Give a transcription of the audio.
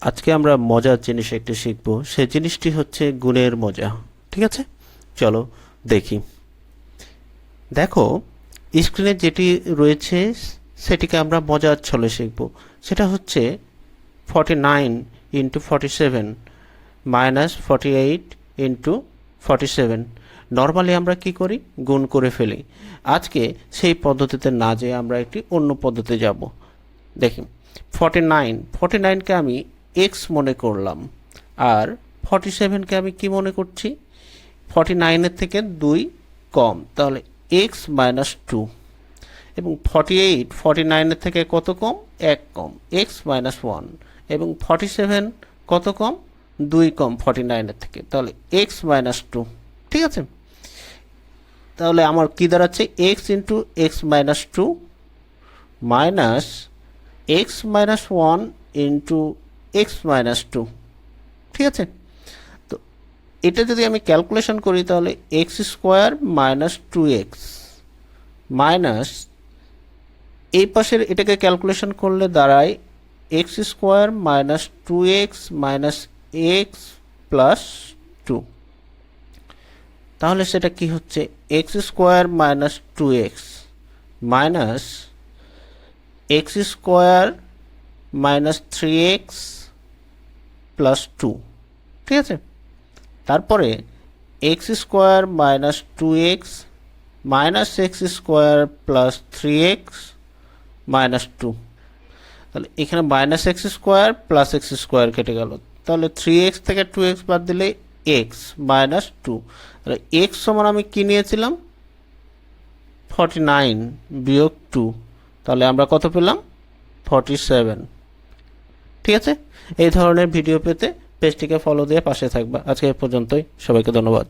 আজকে আমরা মজার জিনিস একটি শিখব, সেই জিনিসটি হচ্ছে গুণের মজা। ঠিক আছে, চলো দেখি। দেখো, স্ক্রিনে যেটি রয়েছে সেটিকে আমরা মজার ছলে শিখব। সেটা হচ্ছে 49 ইন্টু 47 মাইনাস 48 ইন্টু 47। নর্মালি আমরা কি করি, গুণ করে ফেলি। আজকে সেই পদ্ধতিতে না যেয়ে আমরা একটি অন্য পদ্ধতিতে যাব। দেখি, 49কে আমি এক্স মনে করলাম, আর 47কে আমি কি মনে করছি, 49-এর থেকে 2 কম, তাহলে এক্স মাইনাস 2। এবং 49-এর থেকে কত কম, 1 কম, এক্স মাইনাস 1। এবং 47 কত কম, 2 কম 49-এর থেকে, তাহলে এক্স মাইনাস 2। ঠিক আছে, তাহলে আমার কি দাঁড়াচ্ছে, x into x minus 2 minus x minus 1 into x minus 2। ঠিক আছে, তো এটা যদি আমি ক্যালকুলেশন করি তাহলে x square minus 2x minus এই পাশের এটাকে ক্যালকুলেশন করলে দাঁড়ায় x square minus 2x minus x plus 2। তাহলে সেটা কি হচ্ছে, x square minus 2x minus x square minus 3x plus 2। ঠিক আছে, তারপরে x square minus 2x minus x square plus 3x minus 2। তাহলে এখানে minus x square plus x square কেটে গেল, তাহলে 3x থেকে 2x বাদ দিলে এক্স মাইনাস 2। তাহলে এক্স সমান আমি কি নিয়েছিলাম, 49 বিয়োগ 2, তাহলে আমরা কত পেলাম, 47। ঠিক আছে, এই ধরনের ভিডিও পেতে পেজটিকে ফলো দিয়ে পাশে থাকবা। আজকে এ পর্যন্তই, সবাইকে ধন্যবাদ।